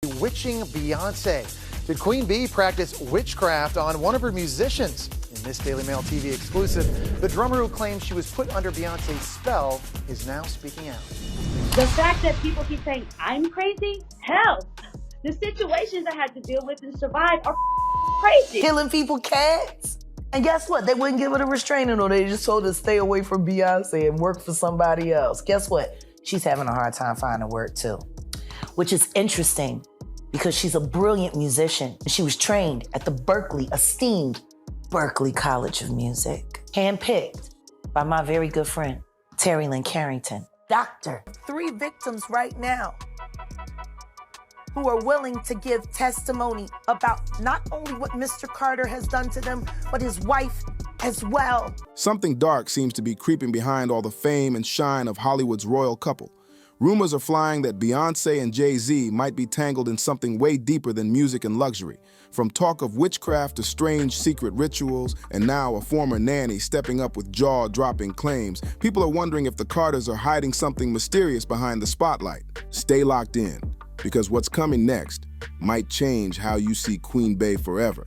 Witching Beyoncé. Did Queen Bee practice witchcraft on one of her musicians? In this Daily Mail TV exclusive, the drummer who claims she was put under Beyoncé's spell is now speaking out. The fact that people keep saying I'm crazy, hell, the situations I had to deal with and survive are crazy. Killing people cats. And guess what? They wouldn't give her a restraining order. They just told her to stay away from Beyonce and work for somebody else. Guess what? She's having a hard time finding work too, which is interesting because she's a brilliant musician. She was trained at the esteemed Berklee College of Music, handpicked by my very good friend, Terry Lynn Carrington. Doctor, 3 victims right now who are willing to give testimony about not only what Mr. Carter has done to them, but his wife as well. Something dark seems to be creeping behind all the fame and shine of Hollywood's royal couple. Rumors are flying that Beyoncé and Jay-Z might be tangled in something way deeper than music and luxury. From talk of witchcraft to strange secret rituals, and now a former nanny stepping up with jaw-dropping claims, people are wondering if the Carters are hiding something mysterious behind the spotlight. Stay locked in, because what's coming next might change how you see Queen Bey forever.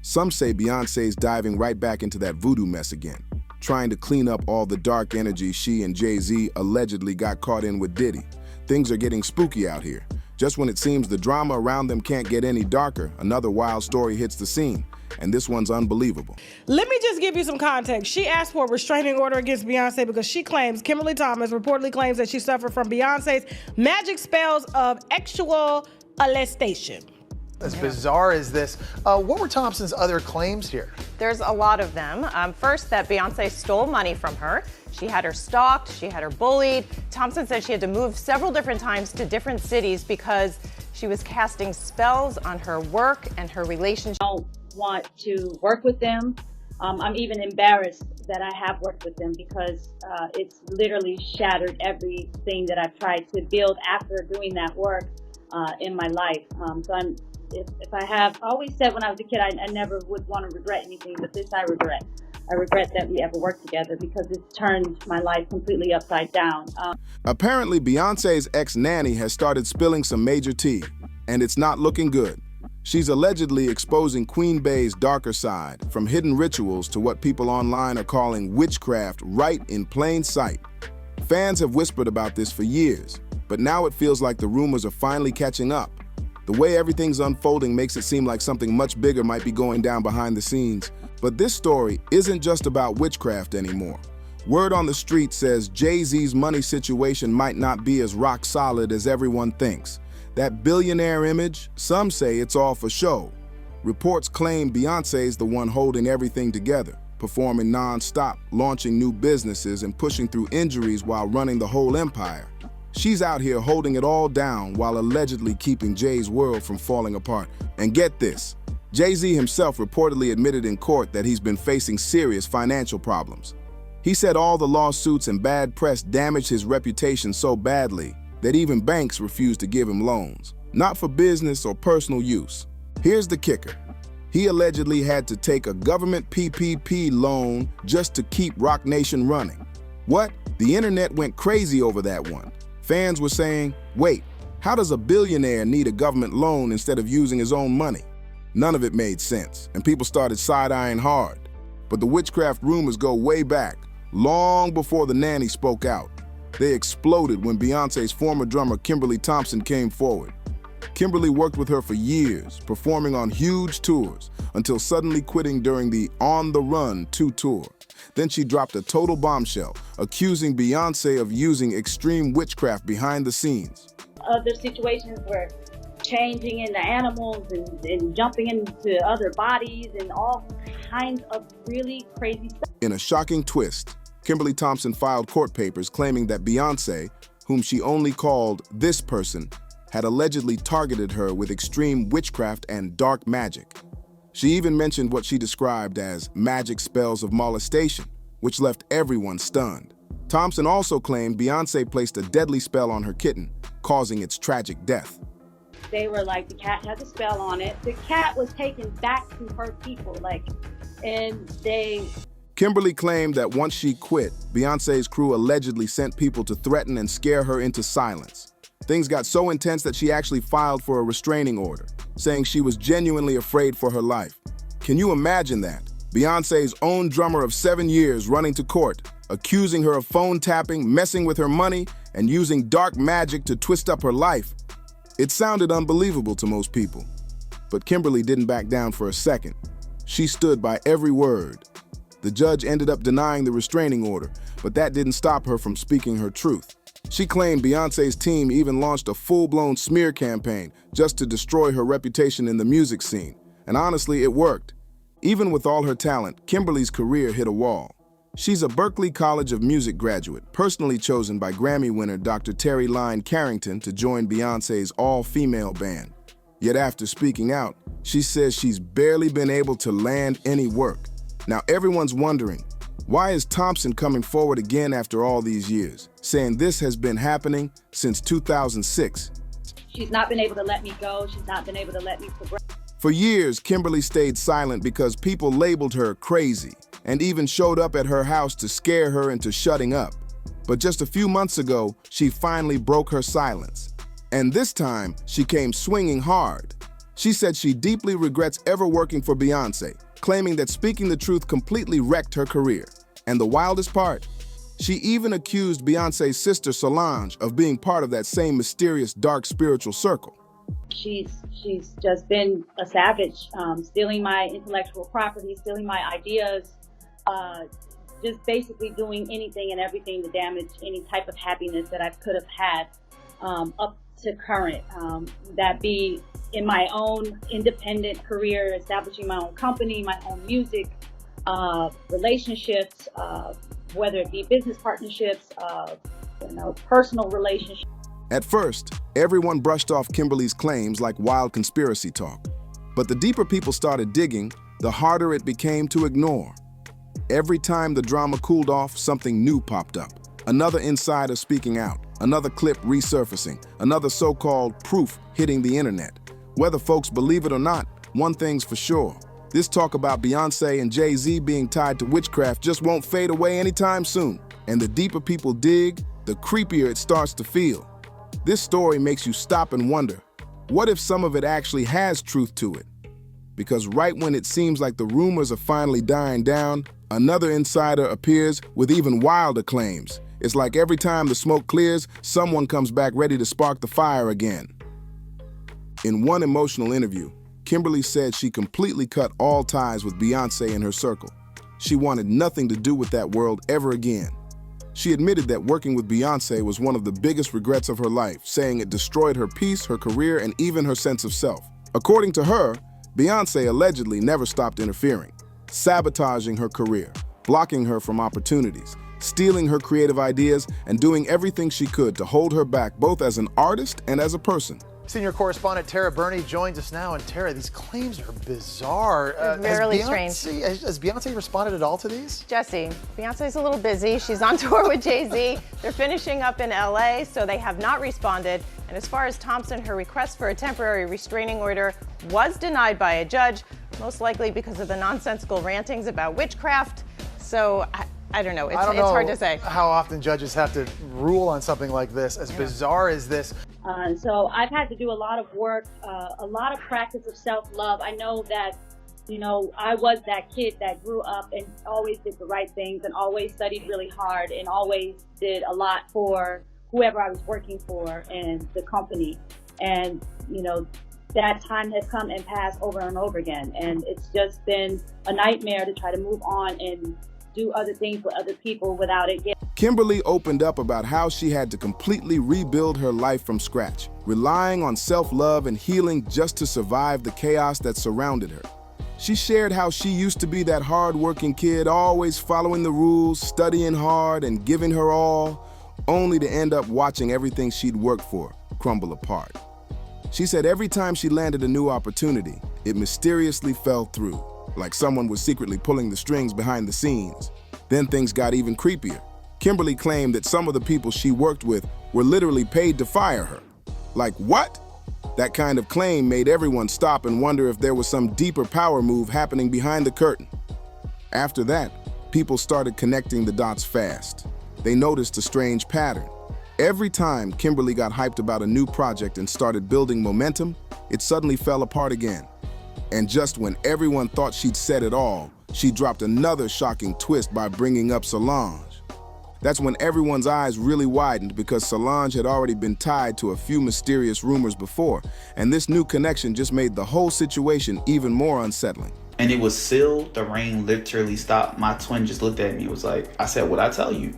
Some say Beyoncé's diving right back into that voodoo mess again, trying to clean up all the dark energy she and Jay-Z allegedly got caught in with Diddy. Things are getting spooky out here. Just when it seems the drama around them can't get any darker, another wild story hits the scene. And this one's unbelievable. Let me just give you some context. She asked for a restraining order against Beyoncé because she claims, Kimberly Thomas reportedly claims that she suffered from Beyoncé's magic spells of sexual molestation. As bizarre as this, what were Thompson's other claims here? There's a lot of them. First, that Beyoncé stole money from her. She had her stalked, she had her bullied. Thompson said she had to move several different times to different cities because she was casting spells on her work and her relationship. I don't want to work with them. I'm even embarrassed that I have worked with them because it's literally shattered everything that I've tried to build after doing that work in my life. If I have always said when I was a kid, I never would want to regret anything, but this I regret. I regret that we ever worked together because it's turned my life completely upside down. Apparently, Beyoncé's ex-nanny has started spilling some major tea, and it's not looking good. She's allegedly exposing Queen Bey's darker side, from hidden rituals to what people online are calling witchcraft, right in plain sight. Fans have whispered about this for years, but now it feels like the rumors are finally catching up. The way everything's unfolding makes it seem like something much bigger might be going down behind the scenes. But this story isn't just about witchcraft anymore. Word on the street says Jay-Z's money situation might not be as rock solid as everyone thinks. That billionaire image, some say it's all for show. Reports claim Beyoncé's the one holding everything together, performing non-stop, launching new businesses and pushing through injuries while running the whole empire. She's out here holding it all down while allegedly keeping Jay's world from falling apart. And get this, Jay-Z himself reportedly admitted in court that he's been facing serious financial problems. He said all the lawsuits and bad press damaged his reputation so badly that even banks refused to give him loans, not for business or personal use. Here's the kicker. He allegedly had to take a government PPP loan just to keep Roc Nation running. What? The internet went crazy over that one. Fans were saying, wait, how does a billionaire need a government loan instead of using his own money? None of it made sense, and people started side-eyeing hard. But the witchcraft rumors go way back, long before the nanny spoke out. They exploded when Beyoncé's former drummer Kimberly Thompson came forward. Kimberly worked with her for years, performing on huge tours, until suddenly quitting during the On the Run 2 tour. Then she dropped a total bombshell, accusing Beyoncé of using extreme witchcraft behind the scenes. Other situations were changing into animals and jumping into other bodies and all kinds of really crazy stuff. In a shocking twist, Kimberly Thompson filed court papers claiming that Beyoncé, whom she only called this person, had allegedly targeted her with extreme witchcraft and dark magic. She even mentioned what she described as magic spells of molestation, which left everyone stunned. Thompson also claimed Beyoncé placed a deadly spell on her kitten, causing its tragic death. They were like, the cat has a spell on it. The cat was taken back to her people, Kimberly claimed that once she quit, Beyoncé's crew allegedly sent people to threaten and scare her into silence. Things got so intense that she actually filed for a restraining order, saying she was genuinely afraid for her life. Can you imagine that? Beyoncé's own drummer of 7 years running to court, accusing her of phone tapping, messing with her money, and using dark magic to twist up her life. It sounded unbelievable to most people. But Kimberly didn't back down for a second. She stood by every word. The judge ended up denying the restraining order, but that didn't stop her from speaking her truth. She claimed Beyoncé's team even launched a full-blown smear campaign just to destroy her reputation in the music scene. And honestly, it worked. Even with all her talent, Kimberly's career hit a wall. She's a Berklee College of Music graduate, personally chosen by Grammy winner Dr. Terry Lyne Carrington to join Beyoncé's all-female band. Yet after speaking out, she says she's barely been able to land any work. Now everyone's wondering, why is Thompson coming forward again after all these years, saying this has been happening since 2006? She's not been able to let me go. She's not been able to let me progress. For years, Kimberly stayed silent because people labeled her crazy and even showed up at her house to scare her into shutting up. But just a few months ago, she finally broke her silence. And this time, she came swinging hard. She said she deeply regrets ever working for Beyoncé, claiming that speaking the truth completely wrecked her career. And the wildest part, she even accused Beyoncé's sister Solange of being part of that same mysterious dark spiritual circle. She's just been a savage, stealing my intellectual property, stealing my ideas, just basically doing anything and everything to damage any type of happiness that I could have had up to current. That be in my own independent career, establishing my own company, my own music, relationships, whether it be business partnerships, personal relationships. At first, everyone brushed off Kimberly's claims like wild conspiracy talk. But the deeper people started digging, the harder it became to ignore. Every time the drama cooled off, something new popped up. Another insider speaking out, another clip resurfacing, another so-called proof hitting the internet. Whether folks believe it or not, one thing's for sure. This talk about Beyoncé and Jay-Z being tied to witchcraft just won't fade away anytime soon. And the deeper people dig, the creepier it starts to feel. This story makes you stop and wonder, what if some of it actually has truth to it? Because right when it seems like the rumors are finally dying down, another insider appears with even wilder claims. It's like every time the smoke clears, someone comes back ready to spark the fire again. In one emotional interview, Kimberly said she completely cut all ties with Beyoncé and her circle. She wanted nothing to do with that world ever again. She admitted that working with Beyoncé was one of the biggest regrets of her life, saying it destroyed her peace, her career, and even her sense of self. According to her, Beyoncé allegedly never stopped interfering, sabotaging her career, blocking her from opportunities, stealing her creative ideas, and doing everything she could to hold her back both as an artist and as a person. Senior correspondent Tara Burney joins us now. And Tara, these claims are bizarre. Really strange. Has Beyoncé responded at all to these? Jesse, Beyonce's a little busy. She's on tour with JayZ. They're finishing up in LA, so they have not responded. And as far as Thompson, her request for a temporary restraining order was denied by a judge, most likely because of the nonsensical rantings about witchcraft. So I don't know. It's hard to say. How often judges have to rule on something like this, as bizarre as this. So I've had to do a lot of work, a lot of practice of self-love. I know that, I was that kid that grew up and always did the right things and always studied really hard and always did a lot for whoever I was working for and the company. And, that time has come and passed over and over again. And it's just been a nightmare to try to move on and do other things with other people without it getting. Kimberly opened up about how she had to completely rebuild her life from scratch, relying on self-love and healing just to survive the chaos that surrounded her. She shared how she used to be that hard-working kid, always following the rules, studying hard, and giving her all, only to end up watching everything she'd worked for crumble apart. She said every time she landed a new opportunity, it mysteriously fell through, like someone was secretly pulling the strings behind the scenes. Then things got even creepier. Kimberly claimed that some of the people she worked with were literally paid to fire her. Like what? That kind of claim made everyone stop and wonder if there was some deeper power move happening behind the curtain. After that, people started connecting the dots fast. They noticed a strange pattern. Every time Kimberly got hyped about a new project and started building momentum, it suddenly fell apart again. And just when everyone thought she'd said it all, she dropped another shocking twist by bringing up Solange. That's when everyone's eyes really widened because Solange had already been tied to a few mysterious rumors before, and this new connection just made the whole situation even more unsettling. And it was sealed. The rain literally stopped. My twin just looked at me and was like, I said, what'd I tell you?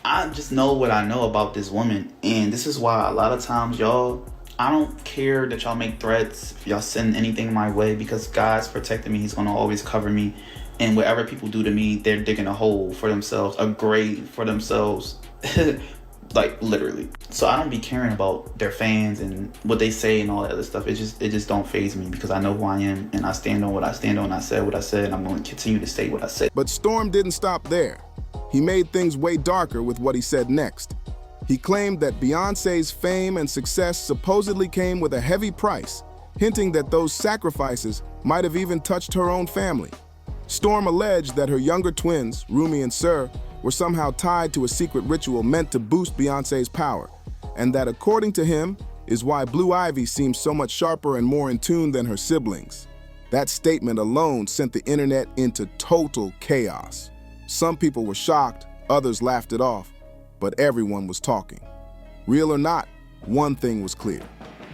I just know what I know about this woman. And this is why a lot of times, y'all, I don't care that y'all make threats, if y'all send anything my way, because God's protecting me. He's going to always cover me. And whatever people do to me, they're digging a hole for themselves, a grave for themselves, like literally. So I don't be caring about their fans and what they say and all that other stuff. It just don't faze me because I know who I am and I stand on what I stand on. I said what I said and I'm going to continue to say what I said. But Storm didn't stop there. He made things way darker with what he said next. He claimed that Beyoncé's fame and success supposedly came with a heavy price, hinting that those sacrifices might have even touched her own family. Storm alleged that her younger twins, Rumi and Sir, were somehow tied to a secret ritual meant to boost Beyoncé's power, and that, according to him, is why Blue Ivy seems so much sharper and more in tune than her siblings. That statement alone sent the internet into total chaos. Some people were shocked, others laughed it off, but everyone was talking. Real or not, one thing was clear.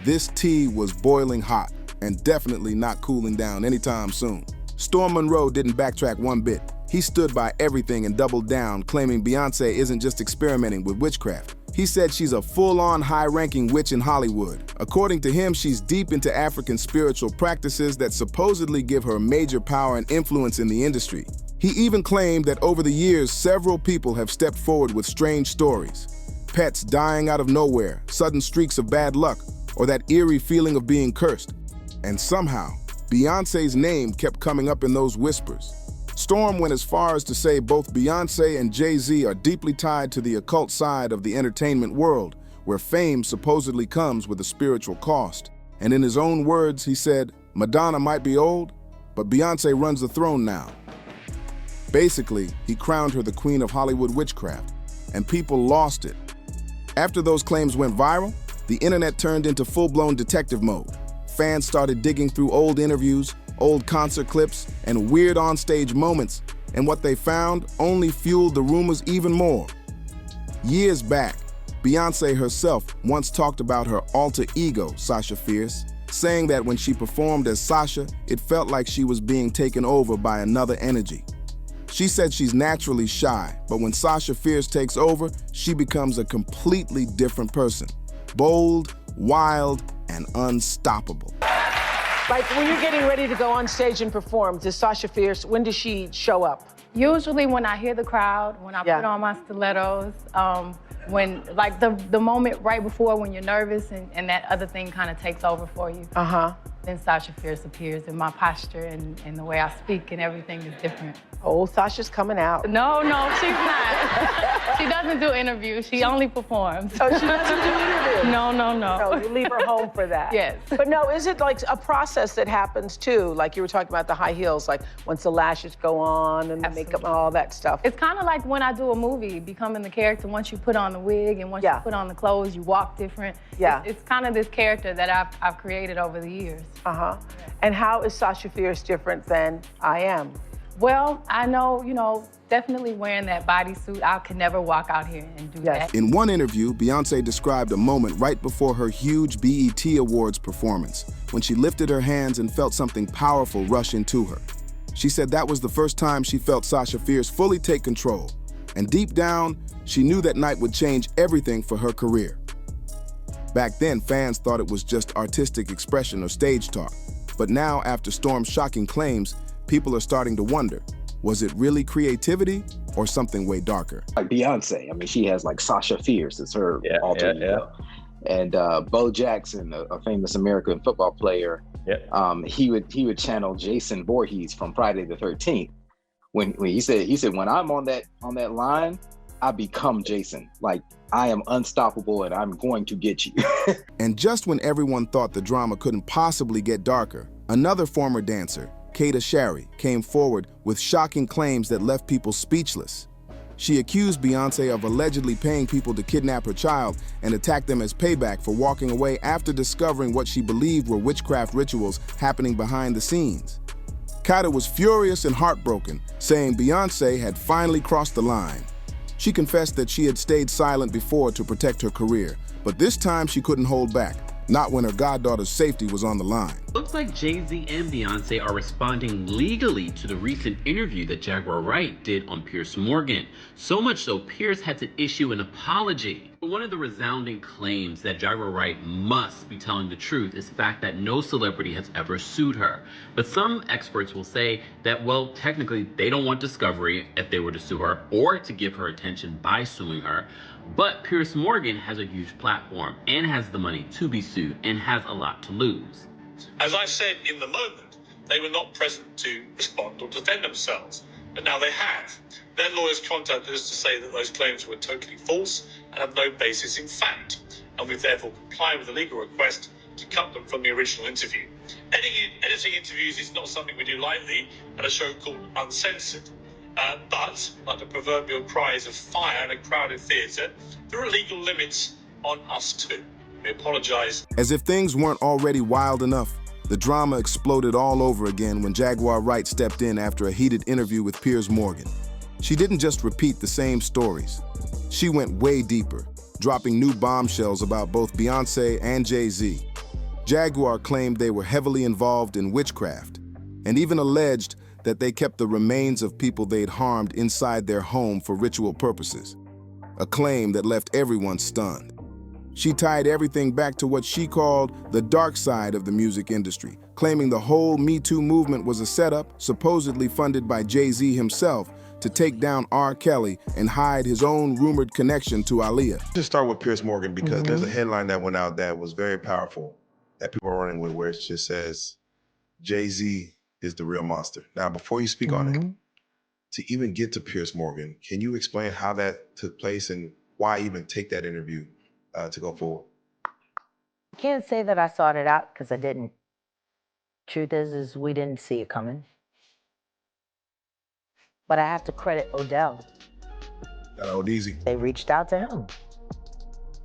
This tea was boiling hot and definitely not cooling down anytime soon. Storm Monroe didn't backtrack one bit. He stood by everything and doubled down, claiming Beyoncé isn't just experimenting with witchcraft. He said she's a full-on high-ranking witch in Hollywood. According to him, she's deep into African spiritual practices that supposedly give her major power and influence in the industry. He even claimed that over the years, several people have stepped forward with strange stories. Pets dying out of nowhere, sudden streaks of bad luck, or that eerie feeling of being cursed. And somehow, Beyoncé's name kept coming up in those whispers. Storm went as far as to say both Beyoncé and Jay-Z are deeply tied to the occult side of the entertainment world, where fame supposedly comes with a spiritual cost. And in his own words, he said, Madonna might be old, but Beyoncé runs the throne now. Basically, he crowned her the queen of Hollywood witchcraft, and people lost it. After those claims went viral, the internet turned into full-blown detective mode. Fans started digging through old interviews, old concert clips, and weird onstage moments, and what they found only fueled the rumors even more. Years back, Beyoncé herself once talked about her alter ego, Sasha Fierce, saying that when she performed as Sasha, it felt like she was being taken over by another energy. She said she's naturally shy, but when Sasha Fierce takes over, she becomes a completely different person. Bold, wild, and unstoppable. Like when you're getting ready to go on stage and perform, does Sasha Fierce, when does she show up? Usually when I hear the crowd, when I put on my stilettos, when like the moment right before when you're nervous and that other thing kind of takes over for you. Then Sasha Fierce appears and my posture and the way I speak and everything is different. Oh, Sasha's coming out. No, she's not. She doesn't do interviews. She only performs. Oh, she doesn't do interviews? No. No, you leave her home for that. Yes. But no, is it like a process that happens too? Like you were talking about the high heels, like once the lashes go on and the makeup and all that stuff. It's kind of like when I do a movie, becoming the character. Once you put on the wig and once you put on the clothes, you walk different. Yeah. It's kind of this character that I've created over the years. And how is Sasha Fierce different than I am? Well, I know, definitely wearing that bodysuit, I could never walk out here and do that. In one interview, Beyoncé described a moment right before her huge BET Awards performance, when she lifted her hands and felt something powerful rush into her. She said that was the first time she felt Sasha Fierce fully take control. And deep down, she knew that night would change everything for her career. Back then, fans thought it was just artistic expression or stage talk. But now, after Storm's shocking claims, people are starting to wonder, was it really creativity or something way darker? Like Beyonce, I mean, she has like Sasha Fierce as her alter ego. And Bo Jackson, a famous American football player, he would channel Jason Voorhees from Friday the 13th. When he said when I'm on that line, I become Jason. Like, I am unstoppable and I'm going to get you. And just when everyone thought the drama couldn't possibly get darker, another former dancer, Kata Shari, came forward with shocking claims that left people speechless. She accused Beyoncé of allegedly paying people to kidnap her child and attack them as payback for walking away after discovering what she believed were witchcraft rituals happening behind the scenes. Carter was furious and heartbroken, saying Beyoncé had finally crossed the line. She confessed that she had stayed silent before to protect her career, but this time she couldn't hold back, not when her goddaughter's safety was on the line. Looks like Jay-Z and Beyoncé are responding legally to the recent interview that Jaguar Wright did on Piers Morgan. So much so, Piers had to issue an apology. One of the resounding claims that Jaguar Wright must be telling the truth is the fact that no celebrity has ever sued her. But some experts will say that, well, technically they don't want discovery if they were to sue her or to give her attention by suing her. But Piers Morgan has a huge platform and has the money to be sued and has a lot to lose. As I said in the moment, they were not present to respond or defend themselves, but now they have. Their lawyers contacted us to say that those claims were totally false and have no basis in fact, and we've therefore complied with the legal request to cut them from the original interview. Editing interviews is not something we do lightly at a show called Uncensored. But, like the proverbial cries of fire in a crowded theatre, there are legal limits on us too. We apologise. As if things weren't already wild enough, the drama exploded all over again when Jaguar Wright stepped in after a heated interview with Piers Morgan. She didn't just repeat the same stories. She went way deeper, dropping new bombshells about both Beyoncé and Jay-Z. Jaguar claimed they were heavily involved in witchcraft, and even alleged that they kept the remains of people they'd harmed inside their home for ritual purposes, a claim that left everyone stunned. She tied everything back to what she called the dark side of the music industry, claiming the whole Me Too movement was a setup supposedly funded by Jay-Z himself to take down R. Kelly and hide his own rumored connection to Aaliyah. Just start with Piers Morgan because there's a headline that went out that was very powerful that people are running with where it just says, Jay-Z is the real monster. Now, before you speak on it, to even get to Piers Morgan, can you explain how that took place and why even take that interview to go forward? I can't say that I sought it out because I didn't. Truth is we didn't see it coming. But I have to credit Odell. Odeezy. They reached out to him.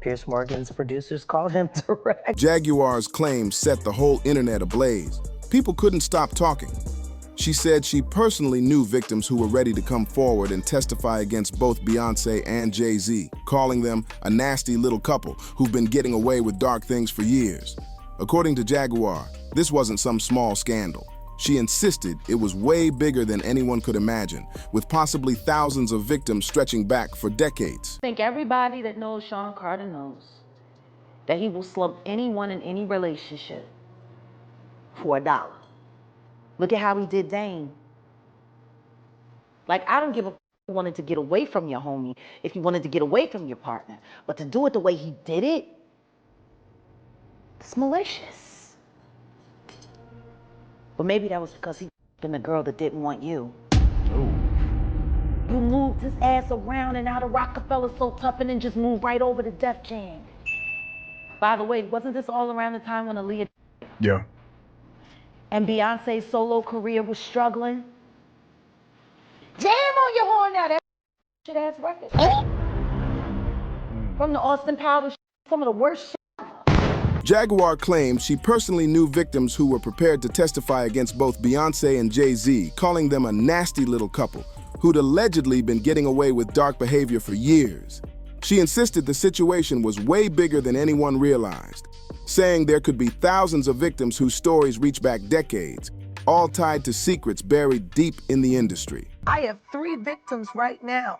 Piers Morgan's producers called him direct. Jaguar's claims set the whole internet ablaze. People couldn't stop talking. She said she personally knew victims who were ready to come forward and testify against both Beyoncé and Jay-Z, calling them a nasty little couple who've been getting away with dark things for years. According to Jaguar, this wasn't some small scandal. She insisted it was way bigger than anyone could imagine, with possibly thousands of victims stretching back for decades. I think everybody that knows Sean Carter knows that he will slump anyone in any relationship for $1. Look at how he did Dane. Like, I don't give a f if you wanted to get away from your homie, if you wanted to get away from your partner, but to do it the way he did it, it's malicious. But maybe that was because he been a girl that didn't want you. Ooh. You moved his ass around and out of Rockefeller so tough and then just moved right over to Def Jam. By the way, wasn't this all around the time when Aaliyah? Yeah. And Beyonce's solo career was struggling? Jam on your horn now, that shit ass record. From the Austin Powers, some of the worst shit. Jaguar claimed she personally knew victims who were prepared to testify against both Beyoncé and Jay-Z, calling them a nasty little couple who'd allegedly been getting away with dark behavior for years. She insisted the situation was way bigger than anyone realized, saying there could be thousands of victims whose stories reach back decades, all tied to secrets buried deep in the industry. I have 3 victims right now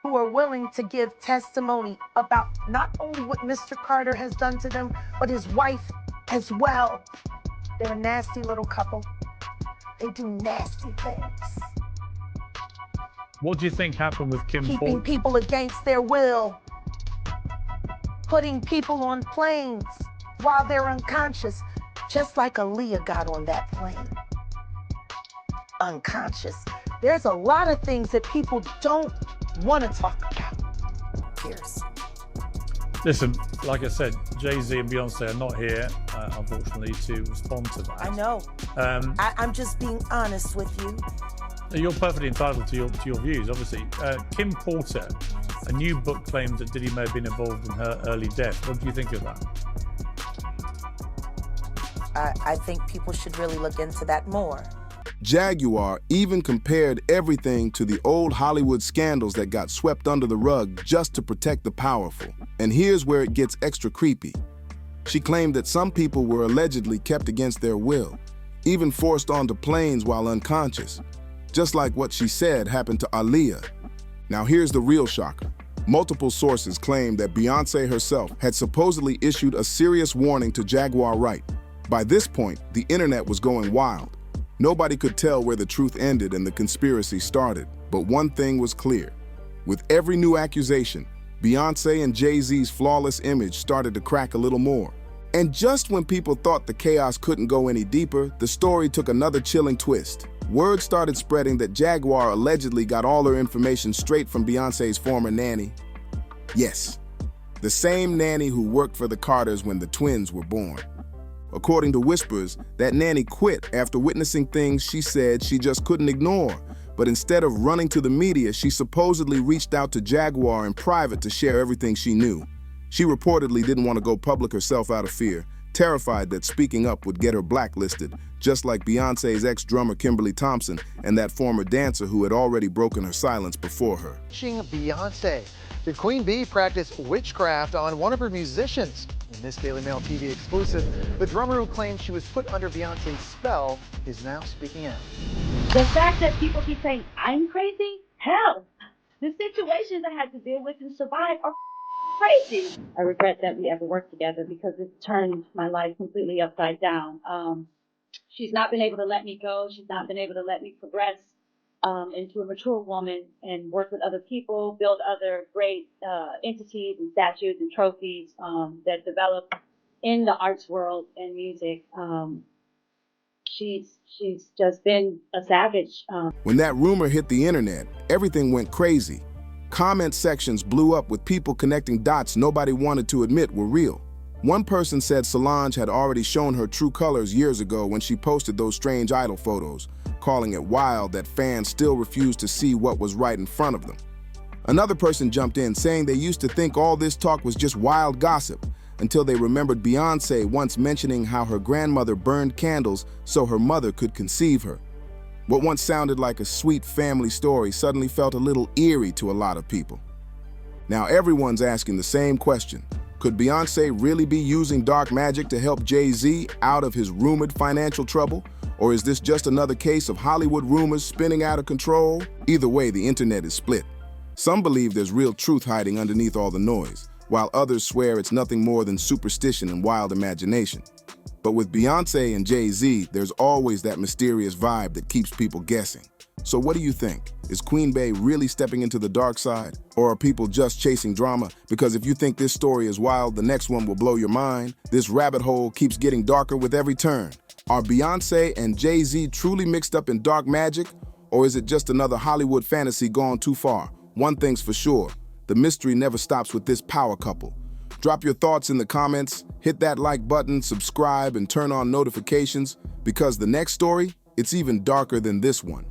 who are willing to give testimony about not only what Mr. Carter has done to them, but his wife as well. They're a nasty little couple. They do nasty things. What do you think happened with Kim Ford? Keeping people against their will. Putting people on planes while they're unconscious, just like Aaliyah got on that plane. Unconscious. There's a lot of things that people don't want to talk about. Cheers. Listen, like I said, Jay-Z and Beyoncé are not here, unfortunately, to respond to that. I know. I'm just being honest with you. You're perfectly entitled to your views, obviously. Kim Porter, a new book claims that Diddy may have been involved in her early death. What do you think of that? I think people should really look into that more. Jaguar even compared everything to the old Hollywood scandals that got swept under the rug just to protect the powerful. And here's where it gets extra creepy. She claimed that some people were allegedly kept against their will, even forced onto planes while unconscious, just like what she said happened to Aaliyah. Now here's the real shocker. Multiple sources claim that Beyoncé herself had supposedly issued a serious warning to Jaguar Wright. By this point, the internet was going wild. Nobody could tell where the truth ended and the conspiracy started, but one thing was clear. With every new accusation, Beyoncé and Jay-Z's flawless image started to crack a little more. And just when people thought the chaos couldn't go any deeper, the story took another chilling twist. Word started spreading that Jaguar allegedly got all her information straight from Beyoncé's former nanny. Yes, the same nanny who worked for the Carters when the twins were born. According to whispers, that nanny quit after witnessing things she said she just couldn't ignore. But instead of running to the media, she supposedly reached out to Jaguar in private to share everything she knew. She reportedly didn't want to go public herself out of fear, terrified that speaking up would get her blacklisted, just like Beyoncé's ex-drummer Kimberly Thompson and that former dancer who had already broken her silence before her. Beyoncé. Did Queen Bee practice witchcraft on one of her musicians? In this Daily Mail TV exclusive, the drummer who claimed she was put under Beyoncé's spell is now speaking out. The fact that people keep saying I'm crazy, hell, the situations I had to deal with and survive are crazy. I regret that we ever worked together because it turned my life completely upside down. She's not been able to let me go. She's not been able to let me progress into a mature woman and work with other people, build other great entities and statues and trophies that develop in the arts world and music. She's just been a savage. When that rumor hit the internet, everything went crazy. Comment sections blew up with people connecting dots nobody wanted to admit were real. One person said Solange had already shown her true colors years ago when she posted those strange idol photos, calling it wild that fans still refused to see what was right in front of them. Another person jumped in saying they used to think all this talk was just wild gossip until they remembered Beyoncé once mentioning how her grandmother burned candles so her mother could conceive her. What once sounded like a sweet family story suddenly felt a little eerie to a lot of people. Now everyone's asking the same question. Could Beyoncé really be using dark magic to help Jay-Z out of his rumored financial trouble? Or is this just another case of Hollywood rumors spinning out of control? Either way, the internet is split. Some believe there's real truth hiding underneath all the noise, while others swear it's nothing more than superstition and wild imagination. But with Beyoncé and Jay-Z, there's always that mysterious vibe that keeps people guessing. So what do you think? Is Queen Bey really stepping into the dark side? Or are people just chasing drama? Because if you think this story is wild, the next one will blow your mind. This rabbit hole keeps getting darker with every turn. Are Beyoncé and Jay-Z truly mixed up in dark magic? Or is it just another Hollywood fantasy gone too far? One thing's for sure, the mystery never stops with this power couple. Drop your thoughts in the comments, hit that like button, subscribe, and turn on notifications, because the next story, it's even darker than this one.